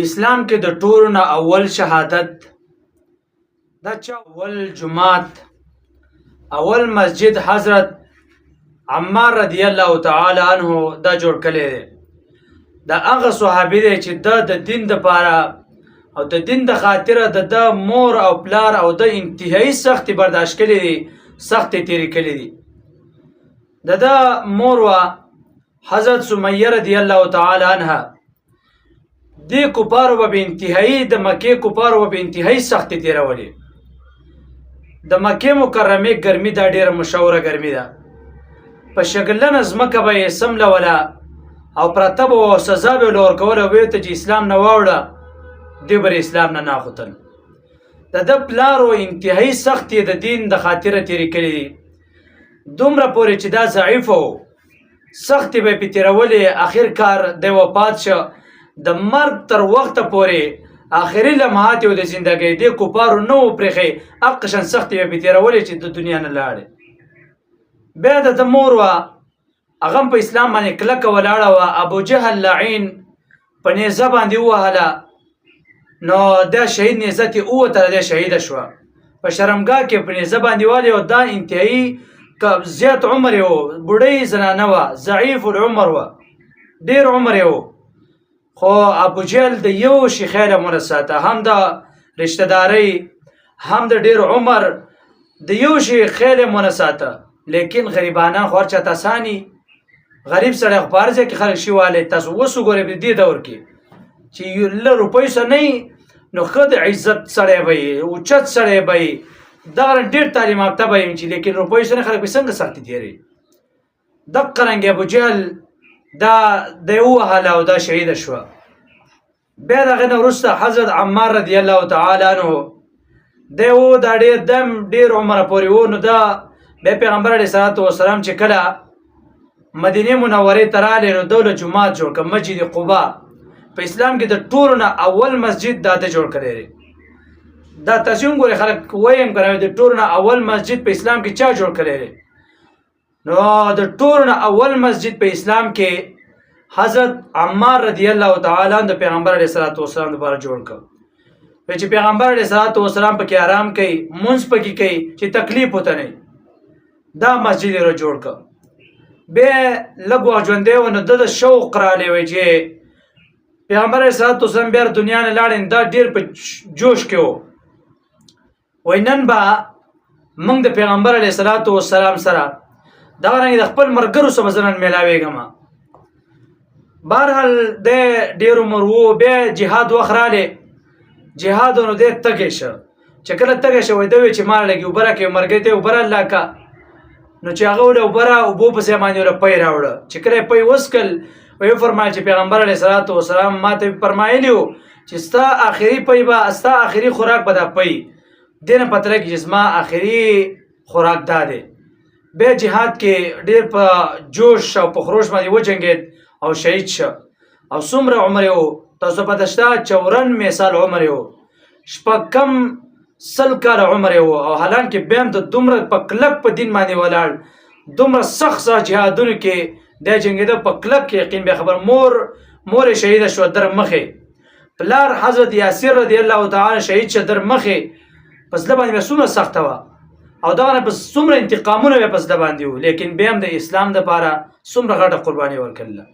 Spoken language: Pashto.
اسلام کې د ټولو نه اول شهادت دا چې اول جماعت اول مسجد حضرت عمار رضی الله تعالی عنہ دا جوړ کړی دی. دا هغه صحابي دی چې د دین دپاره او د دین د خاطره د مور او پلار او د انتهایی سختي برداشت کړي دي، سختي تیرې کړي دي. د مور وا حضرت سمیه رضی الله تعالی عنها دی کفارو به انتهایی د مکې کفارو به انتهایی سختي تیرولې. د مکې مکرمه ګرمي دا ډیره مشهوره ګرمي ده. په شګلنه ځمکه به یې سملوله او پرته به وه سزا به یې له ورکوله، ویې ته چې اسلام نه واوړه دوی به اسلام نه ناخوتل. د ده پلارو انتهایی سختي د دین د خاطره تېرې کړي دي، دومره پورې چې دا ضعیف و، سختي به یې پې تېرولې. آخر کار دی وفات شه. د مرګ تر وخته پورې آخري لمحات یې د زندګۍ دې کفارو نه و پرېښی، هغه قشن سختي به یې پې تېرولې چې د دنیا نه لاړې. بیا د ده مور وه هغه هم په اسلام باندې کلکه ولاړه وه. ابوجهل لعین په نیزه باندې ووهله، نو دا شهید نیزه ترې ووتله، دا شهیده شوه. په شرمګاه کې په نیزه باندې والې او دا انتهایی زیات عمر یې و، بوډۍ زنانه وه، ضعیف العمر وه، ډېر عمر یې و. خو ابوجهل د یو شي خیره مونه ساته، هم د رشته دارۍ هم د ډېر عمر د یو شي خیره مونه ساته. لیکن غریبانان خو هر چاته اساني، غریب سړی خو په هر ځای کې خلک شي والی. تاسو اوس وګورئ په دې دور کې چې له روپیو سره نه وي نو ښه د عزت سړی به وي، اوچت سړی به وي، دغه ډېر تعلیم یافته به وي چې لیکن روپیو سره خلک به څنګه سختي تېروي. دقه رنګې ابوجهل دا دی ووهله او دا شهیده شوه. بیا د هغې نه وروسته حضرت عمار رضی الله تعالی عنه دی و، دا ډېر عمره پورې و. نو دا بیا پیغمبر علیه صلات وسلام چې کله مدینې منورې ته راغلی نو دو له جومات جوړ کړه، مسجد قبا. په اسلام کې د ټولو نه اول مسجد دا ده جوړ کړی دی. دا تاسې هم ګورئ خلک وایم که نه، د ټولو نه اول مسجد په اسلام کې چا جوړ کړی دی؟ نو د ټولو نه اول مسجد په اسلام کې حضرت عمار رضی الله تعالی عنہ د پیغمبر علیه صلات وسلام لپاره جوړ کړ. چې پیغمبر علیه صلات وسلام پکې آرام کوي، مونځ پکې کوي چې تکلیف ورته نه، دا مسجد یې جوړ کړ. بیا لږ وخت ژوندی و نو ده د شوق راغلی وی چې پیغمبر علیه صلات وسلام بیا دنیا نه لاړې، دا ډېر په جوش کې و. وایي نن به موږ د پیغمبر علیه صلات وسلام سره دغه رنګې د خپل ملګرو سره به زه نن میلاوېږم. بهرحال دی ډېر عمر و. بیا جهاد وخت راغلی، جهاد نو دی تږی شه. چې کله تږی شه وایي ده وایي چې ما لږې اوبه راکړې، ملګري ته یې اوبه راله که. نو چې هغه ولې اوبو پسې باندې ورله پی راوړه. چې کله یې پی وڅښل ویې فرمایل چې پیغمبر علیه صلات وسلام ما ته فرمایلي وو چې ستا آخري پی به، ستا آخري خوراک به دا پی، دې نه پته لګي چې زما آخري خوراک دا دی. بیا جهاد کې ډېر په جوش او په خروش باندې وجنګېد او شهید شه. او څومره عمر یې و تاسو پته شته؟ 94 سال عمر یې و، شپږم 100 کاله عمر یې و. او حالانکه بیا هم د دومره په کلک په دین باندې ولاړ، دومره سخت جهادونو کې دی جنګېده، په کلک یقین بیا خبر. مور یې شهیده شوه در مخې، پلار حضرت یاسر رضی الله تعالی شهید شه در مخې. په زړه باندې بیا څومره سخته وه او دغه نه پس څومره انتقامونه بیا په زړه باندې وو، لیکن بیا هم د اسلام دپاره څومره غټه قرباني ورکړله.